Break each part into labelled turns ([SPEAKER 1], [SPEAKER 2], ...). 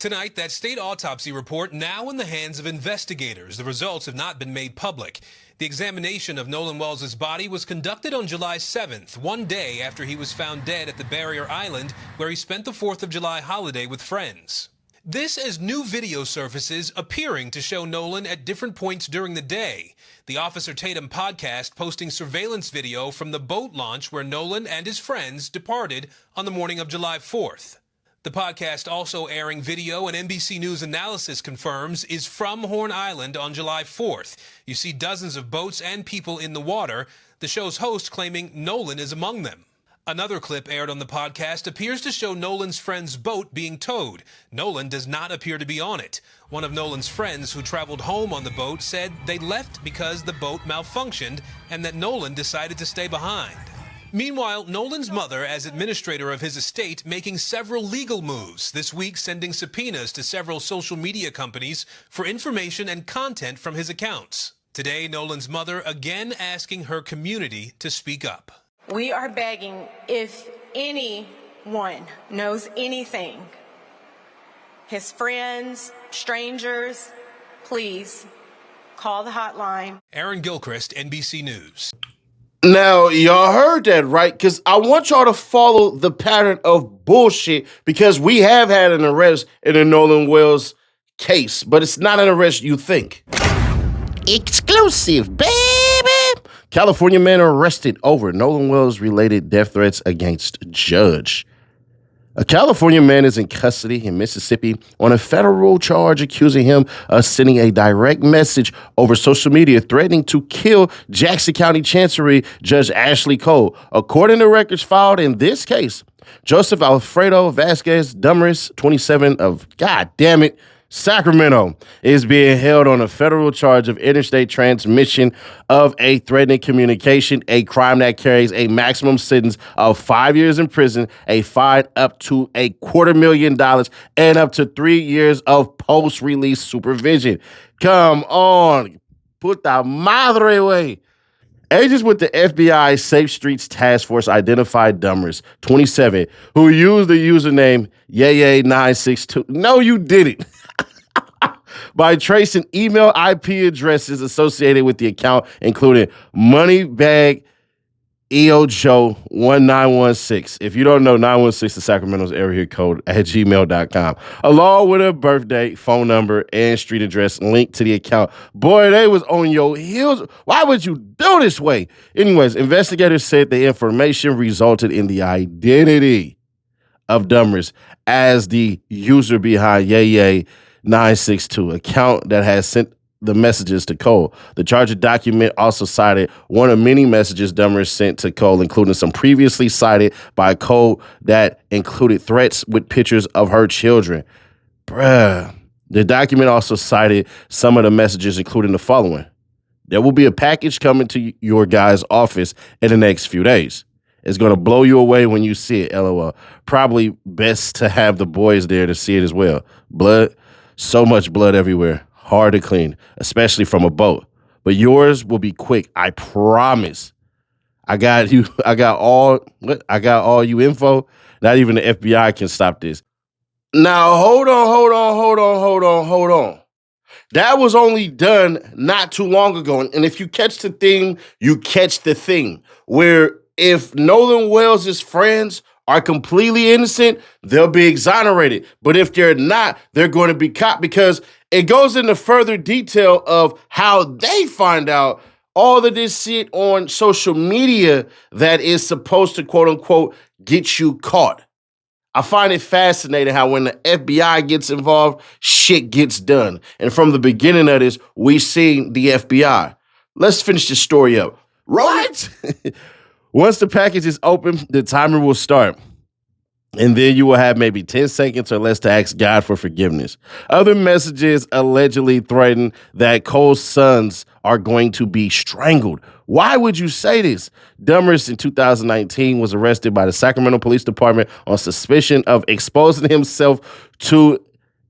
[SPEAKER 1] Tonight, that state autopsy report now in the hands of investigators. The results have not been made public. The examination of Nolan Wells' body was conducted on July 7th, one day after he was found dead at the Barrier Island, where he spent the 4th of July holiday with friends. This as new video surfaces appearing to show Nolan at different points during the day. The Officer Tatum podcast posting surveillance video from the boat launch where Nolan and his friends departed on the morning of July 4th. The podcast also airing video and NBC News analysis confirms is from Horn Island on July 4th. You see dozens of boats and people in the water, the show's host claiming Nolan is among them. Another clip aired on the podcast appears to show Nolan's friend's boat being towed. Nolan does not appear to be on it. One of Nolan's friends who traveled home on the boat said they left because the boat malfunctioned and that Nolan decided to stay behind. Meanwhile, Nolan's mother, as administrator of his estate, making several legal moves, this week sending subpoenas to several social media companies for information and content from his accounts. Today, Nolan's mother again asking her community to speak up.
[SPEAKER 2] We are begging, if anyone knows anything, his friends, strangers, please call the hotline.
[SPEAKER 1] Aaron Gilchrist, NBC News.
[SPEAKER 3] Now, y'all heard that, right? Because I want y'all to follow the pattern of bullshit because we have had an arrest in the Nolan Wells case, but it's not an arrest you think. Exclusive, baby! California man arrested over Nolan Wells-related death threats against judge. A California man is in custody in Mississippi on a federal charge accusing him of sending a direct message over social media threatening to kill Jackson County Chancery Judge Ashley Cole. According to records filed in this case, Joseph Alfredo Vasquez Dumers, 27 of, Sacramento, is being held on a federal charge of interstate transmission of a threatening communication, a crime that carries a maximum sentence of 5 years in prison, a fine up to $250,000, and up to 3 years of post-release supervision. Come on, put the madre away. Agents with the FBI Safe Streets Task Force identified Dumers, 27, who used the username Yay962. No, you didn't. By tracing email IP addresses associated with the account, including Moneybag EOJO 1916. If you don't know, 916 is Sacramento's area code at gmail.com, along with a birthday, phone number, and street address linked to the account. Boy, they was on your heels. Why would you do this way? Anyways, investigators said the information resulted in the identity of Dumers as the user behind Yay962 account that has sent the messages to Cole. The charged document also cited one of many messages Dumers sent to Cole, including some previously cited by Cole that included threats with pictures of her children. Bruh. The document also cited some of the messages, including the following. There will be a package coming to your guy's office in the next few days. It's going to blow you away when you see it, LOL. Probably best to have the boys there to see it as well. Blood. So much blood everywhere. Hard to clean, especially from a boat. But yours will be quick, I promise. I got all you info. Not even the FBI can stop this. Now, hold on. That was only done not too long ago. And if you catch the theme, you catch the thing. Where if Nolan Wells' friends are completely innocent, they'll be exonerated. But if they're not, they're going to be caught because it goes into further detail of how they find out all of this shit on social media that is supposed to, quote unquote, get you caught. I find it fascinating how when the FBI gets involved, shit gets done. And from the beginning of this, we see the FBI. Let's finish this story up. Right? Once the package is open, the timer will start. And then you will have maybe 10 seconds or less to ask God for forgiveness. Other messages allegedly threaten that Cole's sons are going to be strangled. Why would you say this? Dumers in 2019 was arrested by the Sacramento Police Department on suspicion of exposing himself to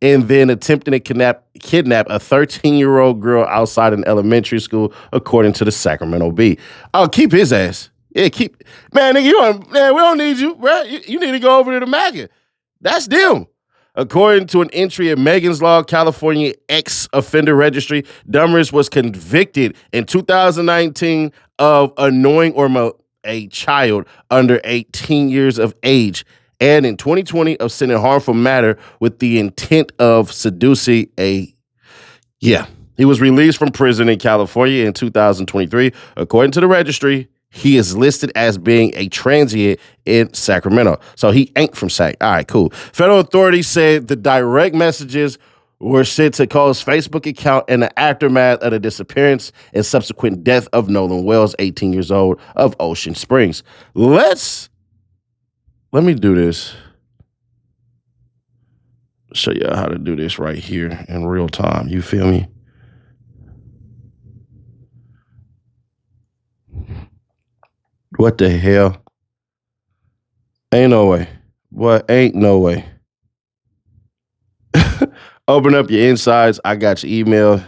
[SPEAKER 3] and then attempting to kidnap a 13-year-old girl outside an elementary school, according to the Sacramento Bee. Oh, keep his ass. Yeah, man, nigga, we don't need you, bro. You need to go over to the MAGA. That's them. According to an entry in Megan's Law, California ex-offender registry, Dumers was convicted in 2019 of annoying a child under 18 years of age, and in 2020 of sending harmful matter with the intent of seducing he was released from prison in California in 2023. According to the registry, he is listed as being a transient in Sacramento. So he ain't from Sac. All right, cool. Federal authorities said the direct messages were sent to Cole's Facebook account in the aftermath of the disappearance and subsequent death of Nolan Wells, 18 years old, of Ocean Springs. Let me do this. Show you how to do this right here in real time. You feel me? What the hell? Ain't no way. What? Ain't no way. Open up your insides. I got your email,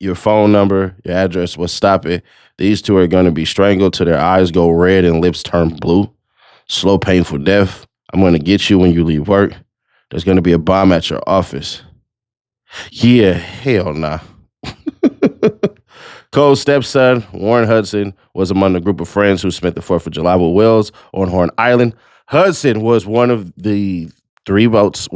[SPEAKER 3] your phone number, your address. Well, stop it. These two are going to be strangled till their eyes go red and lips turn blue. Slow, painful death. I'm going to get you when you leave work. There's going to be a bomb at your office. Yeah, hell nah. Cole's stepson, Warren Hudson, was among the group of friends who spent the 4th of July with Wells on Horn Island. Hudson was one of three boats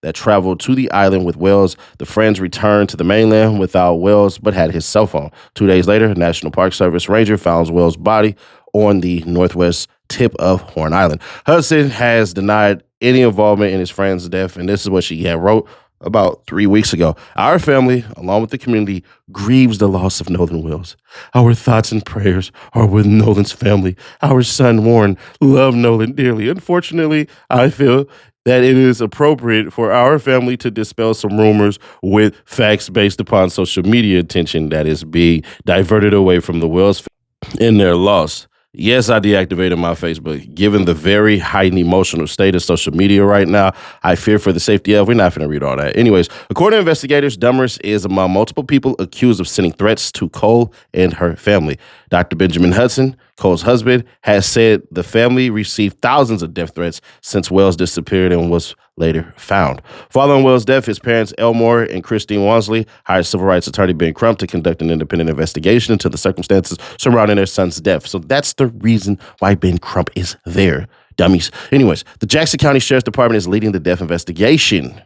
[SPEAKER 3] that traveled to the island with Wells. The friends returned to the mainland without Wells, but had his cell phone. 2 days later, National Park Service ranger found Wells' body on the northwest tip of Horn Island. Hudson has denied any involvement in his friend's death, and this is what she had wrote about 3 weeks ago. Our family, along with the community, grieves the loss of Nolan Wells. Our thoughts and prayers are with Nolan's family. Our son, Warren, loved Nolan dearly. Unfortunately, I feel that it is appropriate for our family to dispel some rumors with facts based upon social media attention that is being diverted away from the Wells family in their loss. Yes, I deactivated my Facebook. Given the very heightened emotional state of social media right now, I fear for the safety of. We're not going to read all that. Anyways, according to investigators, Dumers is among multiple people accused of sending threats to Cole and her family. Dr. Benjamin Hudson, Cole's husband, has said the family received thousands of death threats since Wells disappeared and was later found. Following Wells' death, his parents, Elmore and Christine Wansley, hired civil rights attorney Ben Crump to conduct an independent investigation into the circumstances surrounding their son's death. So that's the reason why Ben Crump is there, dummies. Anyways, the Jackson County Sheriff's Department is leading the death investigation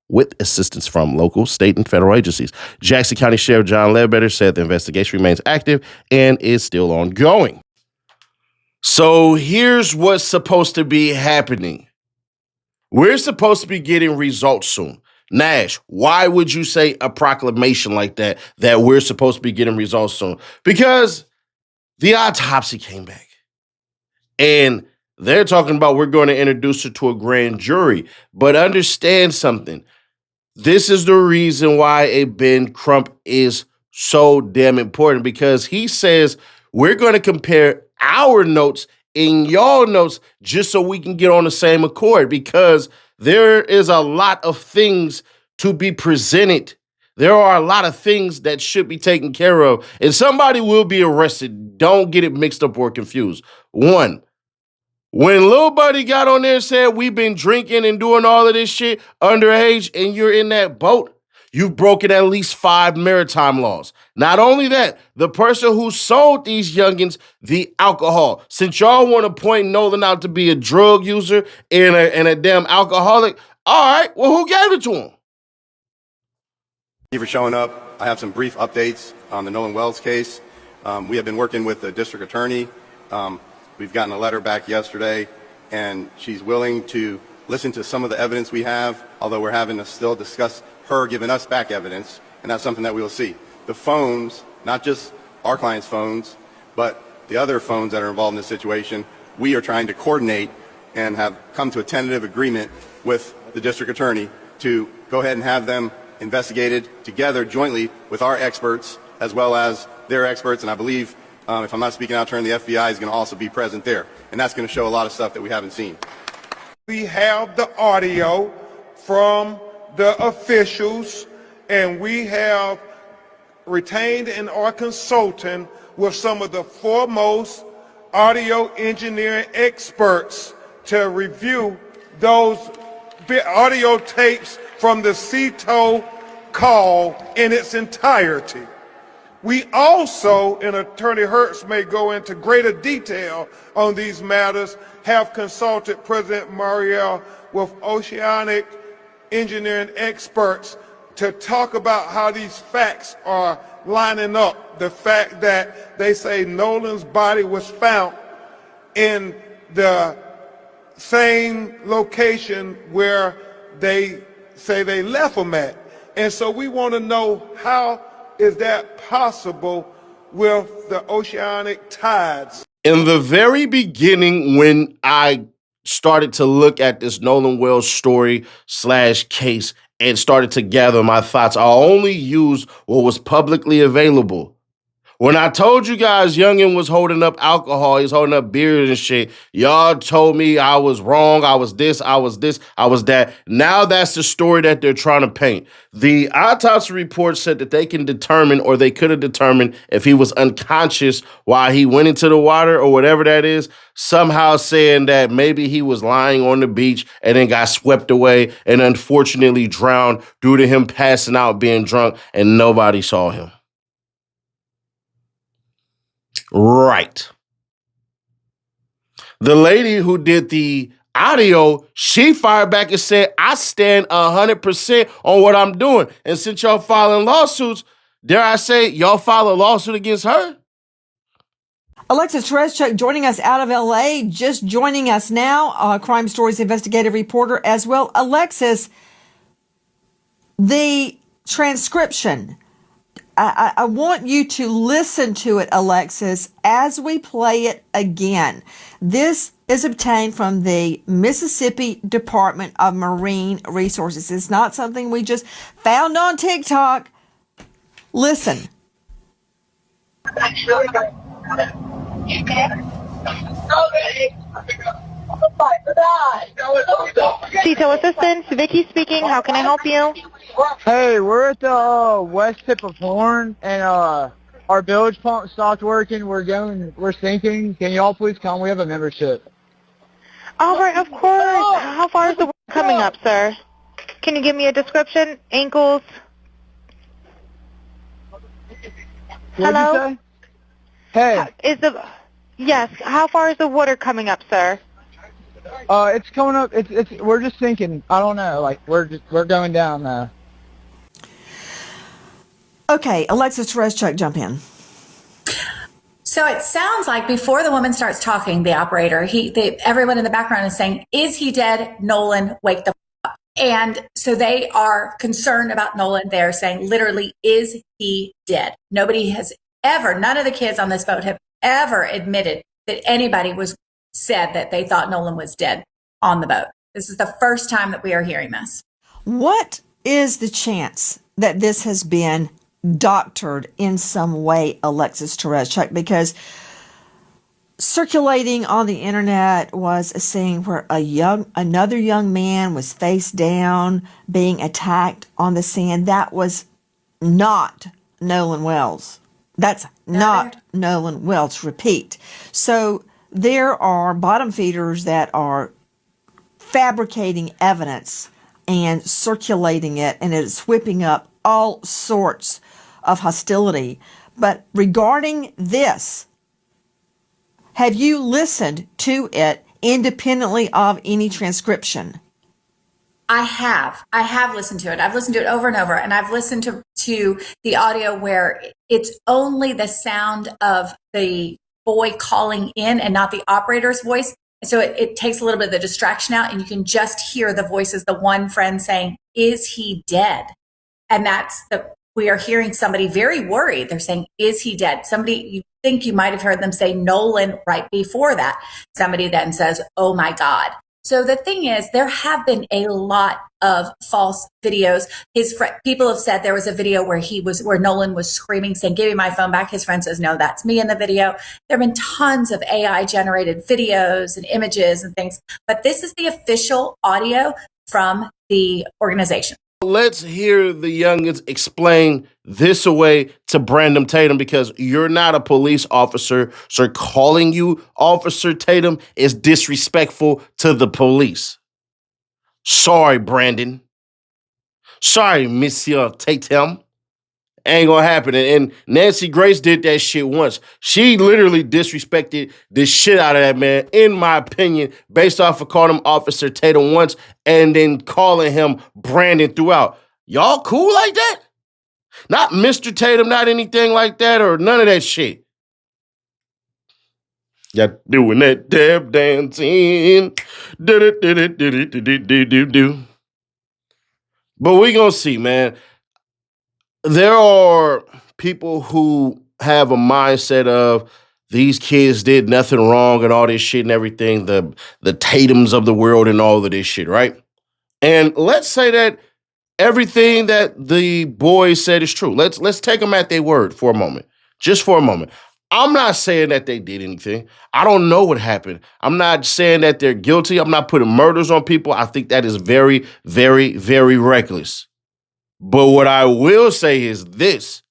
[SPEAKER 3] with assistance from local, state, and federal agencies. Jackson County Sheriff John Ledbetter said the investigation remains active and is still ongoing. So here's what's supposed to be happening. We're supposed to be getting results soon. Nash, why would you say a proclamation like that we're supposed to be getting results soon? Because the autopsy came back. And they're talking about we're going to introduce her to a grand jury. But understand something. This is the reason why a Ben Crump is so damn important, because he says we're going to compare our notes in y'all notes just so we can get on the same accord, because there is a lot of things to be presented. There are a lot of things that should be taken care of, and somebody will be arrested. Don't get it mixed up or confused. One, when Lil Buddy got on there and said we've been drinking and doing all of this shit underage and you're in that boat, you've broken at least 5 maritime laws. Not only that, the person who sold these youngins the alcohol, since y'all want to point Nolan out to be a drug user and a damn alcoholic, all right, well, who gave it to him?
[SPEAKER 4] Thank you for showing up. I have some brief updates on the Nolan Wells case. We have been working with the district attorney. We've gotten a letter back yesterday, and she's willing to listen to some of the evidence we have, although we're having to still discuss her giving us back evidence, and that's something that we will see. The phones, not just our clients' phones, but the other phones that are involved in this situation, we are trying to coordinate and have come to a tentative agreement with the district attorney to go ahead and have them investigated together jointly with our experts as well as their experts, and I believe, if I'm not speaking out of turn, the FBI is going to also be present there, and that's going to show a lot of stuff that we haven't seen.
[SPEAKER 5] We have the audio from the officials, and we have retained and are consulting with some of the foremost audio engineering experts to review those audio tapes from the CETO call in its entirety. We also, and Attorney Hertz may go into greater detail on these matters, have consulted President Mariel with oceanic engineering experts to talk about how these facts are lining up. The fact that they say Nolan's body was found in the same location where they say they left him at. And so we want to know, how is that possible with the oceanic tides?
[SPEAKER 3] In the very beginning, when I started to look at this Nolan Wells story / case and started to gather my thoughts, I only used what was publicly available. When I told you guys Youngin was holding up alcohol, he's holding up beers and shit, y'all told me I was wrong, I was this, I was that. Now that's the story that they're trying to paint. The autopsy report said that they can determine, or they could have determined, if he was unconscious while he went into the water or whatever that is, somehow saying that maybe he was lying on the beach and then got swept away and unfortunately drowned due to him passing out, being drunk, and nobody saw him. Right. The lady who did the audio, she fired back and said, I stand 100% on what I'm doing. And since y'all filing lawsuits, dare I say, y'all file a lawsuit against her?
[SPEAKER 6] Alexis Tereszcuk joining us out of LA, just joining us now, Crime Stories investigative reporter as well. Alexis, the transcription, I want you to listen to it, Alexis, as we play it again. This is obtained from the Mississippi Department of Marine Resources. It's not something we just found on TikTok. Listen.
[SPEAKER 7] CETO Assistance, Vicky speaking. How can I help you?
[SPEAKER 8] Hey, we're at the west tip of Horn, and our bilge pump stopped working. We're sinking. Can y'all please come? We have a membership.
[SPEAKER 7] All right, of course. How far is the water coming up, sir? Can you give me a description? Ankles?
[SPEAKER 8] What'd you say? Hey.
[SPEAKER 7] Yes, how far is the water coming up, sir?
[SPEAKER 8] It's coming up. We're just sinking. I don't know. Like, we're going down now.
[SPEAKER 6] Okay, Alexis Tereszcuk, jump in.
[SPEAKER 9] So it sounds like before the woman starts talking, the operator, everyone in the background is saying, "Is he dead? Nolan, wake the f up." And so they are concerned about Nolan. They're saying, literally, is he dead? Nobody has ever, none of the kids on this boat have ever admitted that anybody said that they thought Nolan was dead on the boat. This is the first time that we are hearing this.
[SPEAKER 6] What is the chance that this has been doctored in some way, Alexis Tereszcuk? Because circulating on the internet was a scene where another young man was face down being attacked on the sand. That was not Nolan Wells. That's not Nolan Wells. Repeat. So there are bottom feeders that are fabricating evidence and circulating it, and it's whipping up all sorts of hostility. But regarding this, have you listened to it independently of any transcription?
[SPEAKER 9] I have listened to it. I've listened to it over and over, and I've listened to the audio where it's only the sound of the boy calling in and not the operator's voice. So it takes a little bit of the distraction out, and you can just hear the voices, the one friend saying, "Is he dead?" And we are hearing somebody very worried. They're saying, "Is he dead?" Somebody, you think you might have heard them say Nolan right before that. Somebody then says, "Oh my God." So the thing is, there have been a lot of false videos. People have said there was a video where Nolan was screaming, saying, "Give me my phone back." His friend says, "No, that's me in the video." There have been tons of AI generated videos and images and things, but this is the official audio from the organization.
[SPEAKER 3] Let's hear the youngins explain this away to Brandon Tatum, because you're not a police officer, so calling you Officer Tatum is disrespectful to the police. Sorry, Brandon. Sorry, Monsieur Tatum. Ain't gonna happen. And Nancy Grace did that shit once. She literally disrespected the shit out of that man, in my opinion, based off of calling him Officer Tatum once and then calling him Brandon throughout. Y'all cool like that? Not Mr. Tatum, not anything like that, or none of that shit. Y'all doing that dab dancing. Do. But we gonna see, man. There are people who have a mindset of these kids did nothing wrong and all this shit and everything, the Tatums of the world and all of this shit, right? And let's say that everything that the boys said is true. Let's take them at their word for a moment, just for a moment. I'm not saying that they did anything. I don't know what happened. I'm not saying that they're guilty. I'm not putting murders on people. I think that is very, very, very reckless. But what I will say is this.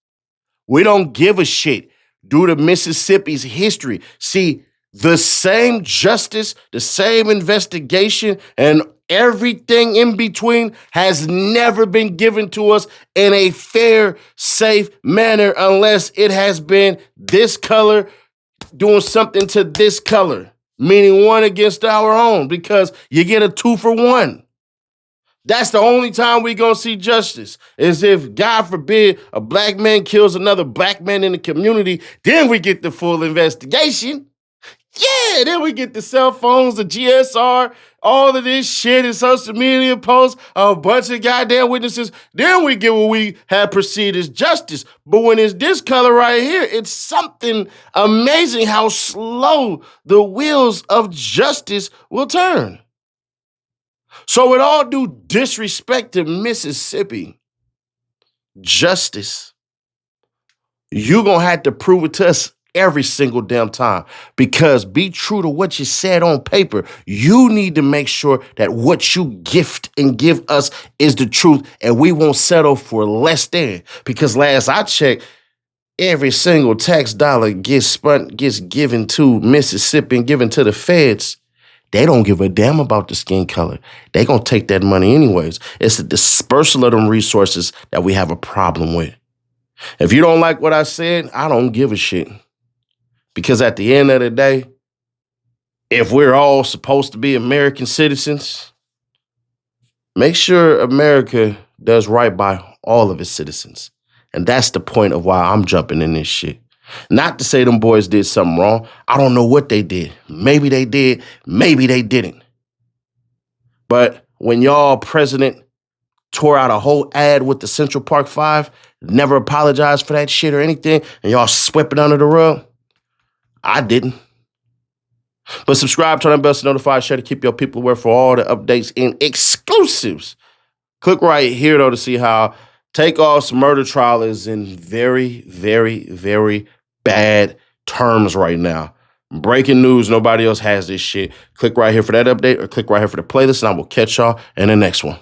[SPEAKER 3] We don't give a shit due to Mississippi's history. See, the same justice, the same investigation, and everything in between has never been given to us in a fair, safe manner unless it has been this color doing something to this color, meaning one against our own, because you get a 2-for-1. That's the only time we gonna see justice, is if, God forbid, a black man kills another black man in the community, then we get the full investigation. Yeah, then we get the cell phones, the GSR, all of this shit and social media posts, a bunch of goddamn witnesses. Then we get what we have perceived as justice. But when it's this color right here, it's something amazing how slow the wheels of justice will turn. So with all due disrespect to Mississippi, justice, you're going to have to prove it to us every single damn time, because be true to what you said on paper. You need to make sure that what you gift and give us is the truth, and we won't settle for less than, because last I checked, every single tax dollar gets given to Mississippi and given to the feds. They don't give a damn about the skin color. They gonna take that money anyways. It's the dispersal of them resources that we have a problem with. If you don't like what I said, I don't give a shit. Because at the end of the day, if we're all supposed to be American citizens, make sure America does right by all of its citizens. And that's the point of why I'm jumping in this shit. Not to say them boys did something wrong. I don't know what they did. Maybe they did. Maybe they didn't. But when y'all president tore out a whole ad with the Central Park 5, never apologized for that shit or anything, and y'all swept it under the rug, I didn't. But subscribe, turn on the bell to notify, share to keep your people aware for all the updates and exclusives. Click right here, though, to see how Takeoff's murder trial is in very, very, very bad terms right now. Breaking news, nobody else has this shit. Click right here for that update, or click right here for the playlist, and I will catch y'all in the next one.